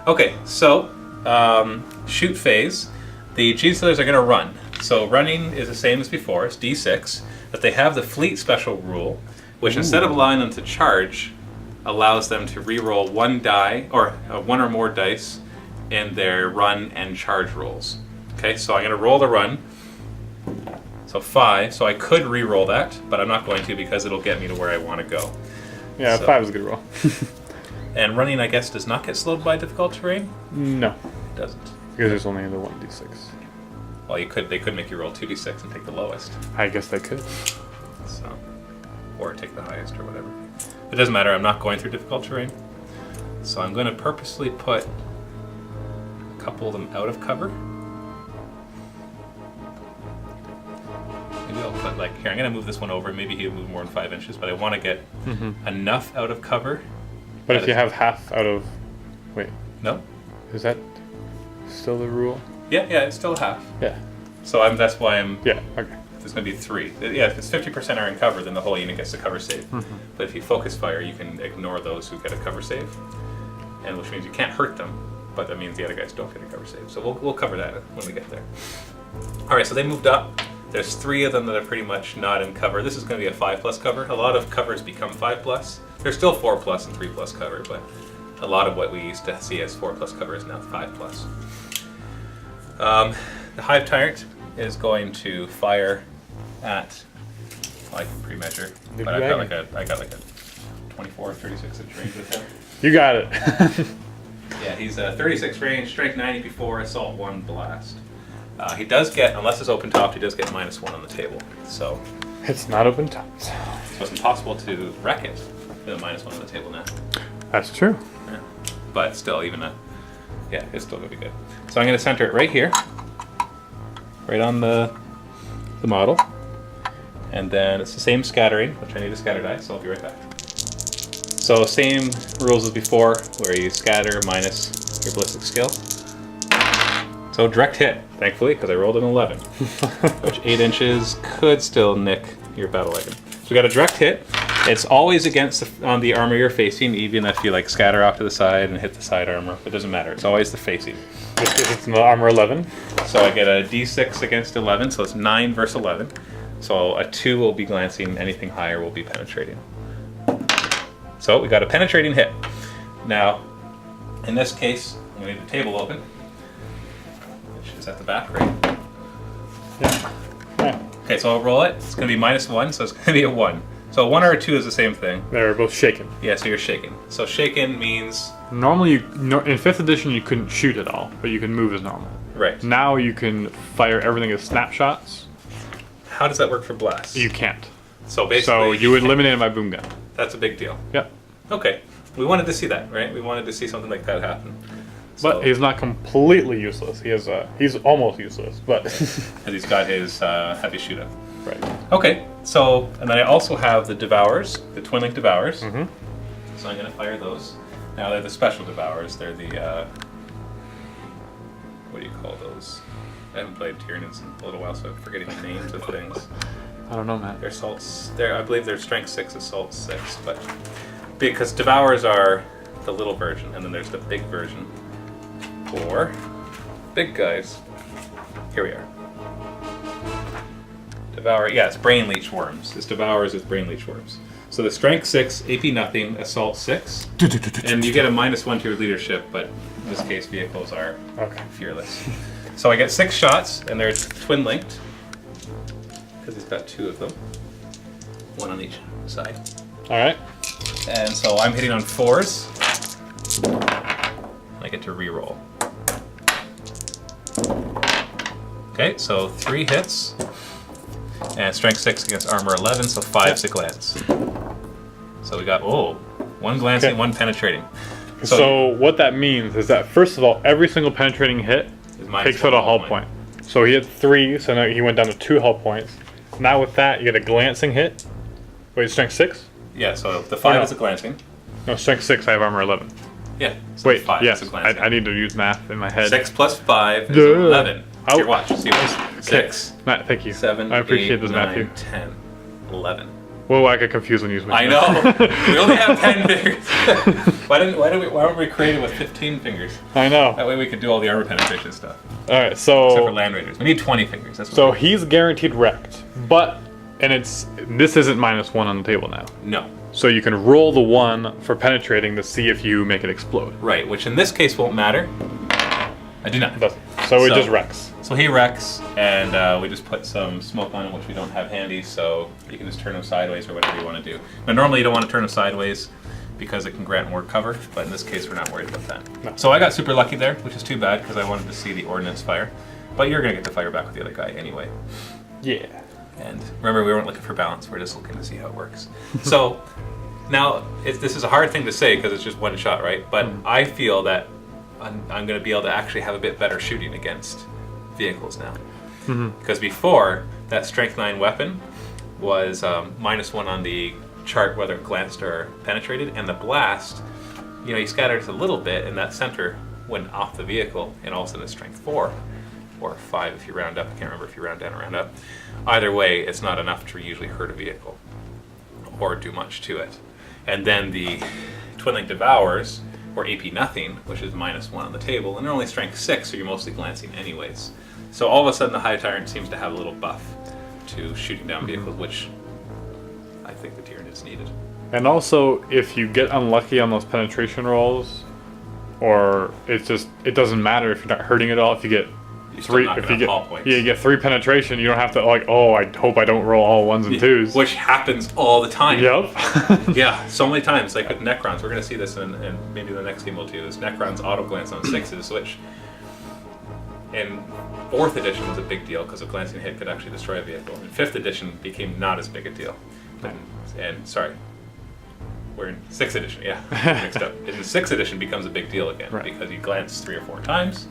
Okay, so shoot phase. The Cheese Stealers are going to run. So running is the same as before. It's D6. But they have the Fleet special rule, which instead of allowing them to charge, allows them to re-roll one die, or one or more dice, in their run and charge rolls. Okay, so I'm going to roll the run. So 5. So I could re-roll that, but I'm not going to because it'll get me to where I want to go. Yeah, so, 5 is a good roll. And running, I guess, does not get slowed by difficult terrain? No. It doesn't. Because there's only the 1d6. Well, they could make you roll 2d6 and take the lowest. I guess they could. So, or take the highest or whatever. It doesn't matter, I'm not going through difficult terrain. So I'm going to purposely put a couple of them out of cover. Maybe I'll put here, I'm going to move this one over. Maybe he'll move more than 5 inches, but I want to get enough out of cover. But if you have half out of... Wait. No? Is that still the rule? Yeah, it's still a half. Yeah. So that's why I'm... Yeah, okay. There's going to be 3. Yeah, if it's 50% are in cover, then the whole unit gets a cover save. But if you focus fire, you can ignore those who get a cover save. And which means you can't hurt them, but that means the other guys don't get a cover save. So we'll cover that when we get there. Alright, so they moved up. There's 3 of them that are pretty much not in cover. This is going to be a 5+ cover. A lot of covers become 5+. There's still 4+ and 3+ cover, but a lot of what we used to see as 4+ cover is now 5+. The Hive Tyrant is going to fire at... Well, I can pre-measure, but I got like a 24 or 36 inch range with him. You got it. Yeah, he's a 36 range, strength 90 before, assault 1, blast. He does get, unless it's open topped, he does get -1 on the table. So it's not open topped. So it's impossible to wreck it with a -1 on the table now. That's true. Yeah. But still, it's still gonna be good. So I'm gonna center it right here, right on the model, and then it's the same scattering, which I need a scatter die, so I'll be right back. So same rules as before, where you scatter minus your ballistic skill. So direct hit, thankfully, because I rolled an 11, which 8 inches could still nick your battle wagon. So we got a direct hit. It's always against on the armor you're facing, even if you scatter off to the side and hit the side armor. It doesn't matter. It's always the facing. It's the armor 11. So I get a d6 against 11, so it's 9 versus 11. So a 2 will be glancing. Anything higher will be penetrating. So we got a penetrating hit. Now, in this case, I'm going to need the table open. Is at the back, right? Yeah. Okay, so I'll roll it. It's going to be -1, so it's going to be a 1. So a 1 or a 2 is the same thing. They're both shaken. Yeah, so you're shaken. So shaken means... Normally, in 5th edition, you couldn't shoot at all, but you can move as normal. Right. Now you can fire everything as snapshots. How does that work for blasts? You can't. So basically... So you eliminated my boom gun. That's a big deal. Yep. Okay. We wanted to see that, right? We wanted to see something like that happen. But he's not completely useless. He's almost useless, but and he's got his heavy shoot up. Right. Okay. So, and then I also have the Devours, the Twin Link Devours. So I'm going to fire those. Now they're the special Devours. They're the what do you call those? I haven't played Tyranids in a little while, so I'm forgetting the names of things. I don't know, man. They're assaults. I believe they're strength 6, assault 6, but because Devours are the little version, and then there's the big version. For big guys. Here we are. Devour, yeah, it's Brain Leech Worms. This Devours is Brain Leech Worms. So the Strength 6, AP nothing, Assault 6. And you get a -1 to your leadership, but in this case vehicles are fearless. So I get 6 shots, and they're twin linked. Because he's got 2 of them. 1 on each side. Alright. And so I'm hitting on 4s. I get to re-roll. Okay, so 3 hits, and strength 6 against armor 11, so 5 to glance. So we got 1 glancing, 1 penetrating. So what that means is that first of all, every single penetrating hit takes out a hull point. So he had 3, so now he went down to 2 hull points. Now with that, you get a glancing hit. Wait, strength 6? Yeah, so the 5 is a glancing. No, strength 6. I have armor 11. Yeah. So wait, 5 yes, is a glancing. I need to use math in my head. 6 plus 5 is 11. Here, watch. See what? 6. Matt, thank you. 7. I appreciate 8, this, 9, Matthew. 10, 11. Well, I get confused when you use. I know. We only have 10 fingers. why weren't we created with 15 fingers? I know. That way we could do all the armor penetration stuff. All right, so except for land raiders, we need 20 fingers. That's what so he's guaranteed wrecked, but this isn't -1 on the table now. No. So you can roll the 1 for penetrating to see if you make it explode. Right, which in this case won't matter. I do not. It doesn't. So it just wrecks. So he wrecks, and we just put some smoke on him, which we don't have handy, so you can just turn him sideways or whatever you want to do. Now normally you don't want to turn him sideways because it can grant more cover, but in this case we're not worried about that. No. So I got super lucky there, which is too bad because I wanted to see the ordnance fire. But you're going to get to fire back with the other guy anyway. Yeah. And remember, we weren't looking for balance, we're just looking to see how it works. So now, this is a hard thing to say because it's just one shot, right? But I feel that I'm going to be able to actually have a bit better shooting against vehicles now. Because before, that strength 9 weapon was -1 on the chart whether it glanced or penetrated, and the blast, you scattered it a little bit, and that center went off the vehicle, and all of a sudden it's strength 4, or 5 if you round up. I can't remember if you round down or round up. Either way, it's not enough to usually hurt a vehicle or do much to it. And then the Twin Link Devours, or AP nothing, which is -1 on the table, and they're only strength 6, so you're mostly glancing anyways. So all of a sudden the High Tyrant seems to have a little buff to shooting down vehicles, which I think the Tyrant is needed. And also, if you get unlucky on those penetration rolls, or it doesn't matter if you're not hurting at all. If you get you get 3 penetration, you don't have to I hope I don't roll all 1s and 2s. Which happens all the time. Yep. Yeah, so many times. Like with Necrons, we're going to see this in maybe the next game we'll do, is Necrons auto glance on 6s, which in 4th edition was a big deal because a glancing hit could actually destroy a vehicle. In 5th edition became not as big a deal. And sorry, we're in 6th edition, yeah, mixed up. In 6th edition becomes a big deal again, because you glance 3 or 4 times,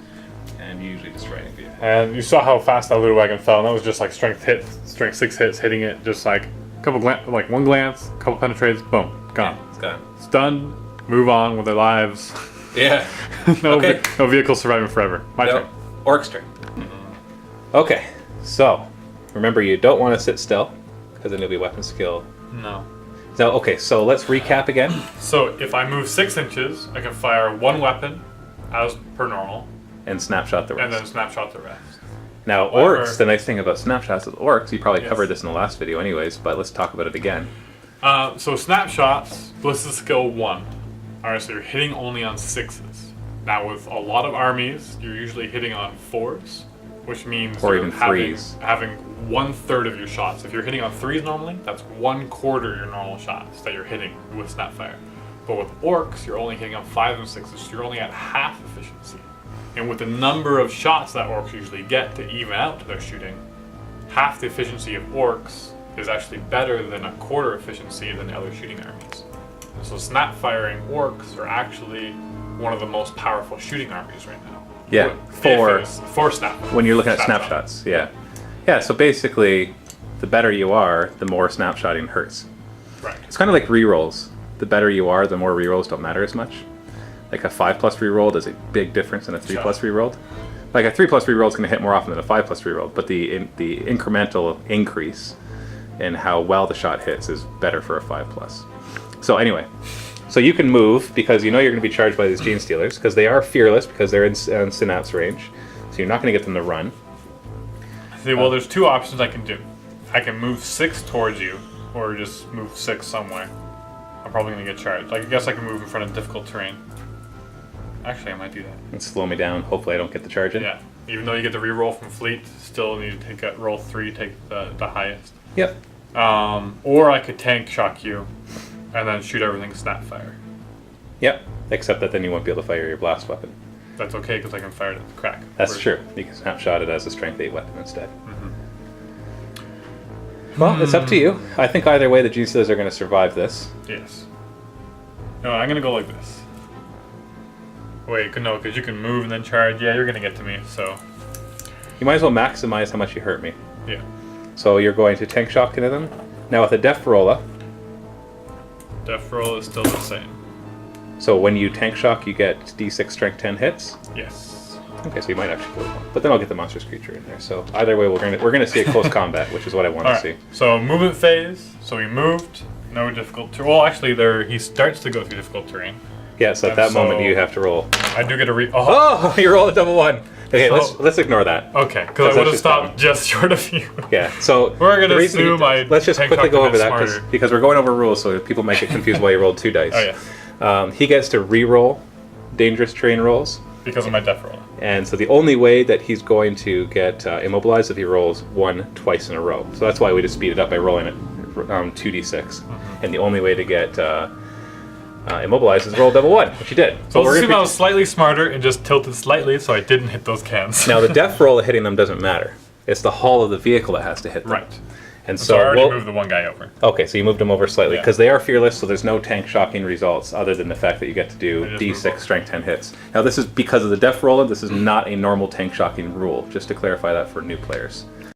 and you usually destroy a vehicle. And you saw how fast that Ludo Wagon fell, and that was just like strength 6 hits, hitting it, just like a couple one glance, a couple penetrates, boom, gone. Yeah, it's gone. It's done. Move on with their lives. Yeah. No vehicle surviving forever. My turn. Orc's turn. Okay, so remember you don't want to sit still because then you'll be weapon skill. No. So okay, so let's recap again. So if I move 6 inches, I can fire 1 weapon as per normal. And snapshot the rest. And then snapshot the rest. Now, orcs, the nice thing about snapshots with orcs, you probably covered this in the last video anyways, but let's talk about it again. So snapshots, this is skill 1. Alright, so you're hitting only on 6s. Now with a lot of armies, you're usually hitting on 4s, which means or even 3s. Having 1/3 of your shots. If you're hitting on 3s normally, that's 1/4 your normal shots that you're hitting with snapfire. But with orcs, you're only hitting on 5s and 6s, so you're only at half efficiency. And with the number of shots that orcs usually get to even out their shooting, half the efficiency of orcs is actually better than a quarter efficiency than the other shooting armies. And so snap firing orcs are actually one of the most powerful shooting armies right now. Yeah, for snap. When you're looking at snapshots, yeah. Yeah, so basically, the better you are, the more snapshotting hurts. Right. It's kind of like rerolls. The better you are, the more rerolls don't matter as much. Like a 5+ reroll is a big difference than a 3+ reroll. Like a 3+ reroll is going to hit more often than a 5+ reroll, but the incremental increase in how well the shot hits is better for a 5+. So anyway, so you can move because you know you're going to be charged by these Gene Stealers because they are fearless because they're in synapse range. So you're not going to get them to run. See, well, there's 2 options I can do. I can move 6 towards you, or just move 6 somewhere. I'm probably going to get charged. I guess I can move in front of difficult terrain. Actually, I might do that. And slow me down. Hopefully I don't get the charge in. Yeah. Even though you get the reroll from fleet, still need to take a roll 3, take the highest. Yep. Or I could tank shock you, and then shoot everything snapfire. Yep. Except that then you won't be able to fire your blast weapon. That's okay because I can fire it at the crack. That's true. You can snapshot it as a strength 8 weapon instead. Well, it's up to you. I think either way the Gene Stealers are going to survive this. Yes. No, I'm going to go like this. Wait, no, because you can move and then charge. Yeah, you're going to get to me, so... You might as well maximize how much you hurt me. Yeah. So you're going to tank shock into them. Now with a Def Rolla... Def roll is still the same. So when you tank shock, you get D6 strength 10 hits. Yes. Okay, so you might actually kill one, but then I'll get the monstrous creature in there. So either way, we're gonna see a close combat, which is what I want to see. So movement phase. So he moved. No difficult terrain. Well, actually, he starts to go through difficult terrain. Yeah, so at that moment you have to roll. I do get a Oh, you roll a double one. Okay, let's ignore that. Okay, because I would have stopped just short of you. Yeah, so we're gonna assume let's just quickly go over that because we're going over rules, so people might get confused why you rolled 2 dice. Oh yeah. He gets to re-roll dangerous terrain rolls because of my death roll. And so the only way that he's going to get immobilized is if he rolls 1 twice in a row. So that's why we just speed it up by rolling it 2d6. And the only way to get immobilized is roll double 1, which he did. So let's assume I was slightly smarter and just tilted slightly so I didn't hit those cans. Now the death roll of hitting them doesn't matter. It's the hull of the vehicle that has to hit them. Right. And so I already moved the one guy over. Okay, so you moved him over slightly because they are fearless, so there's no tank shocking results other than the fact that you get to do d6 strength 10 hits. Now this is because of the death roll, and this is not a normal tank shocking rule, just to clarify that for new players.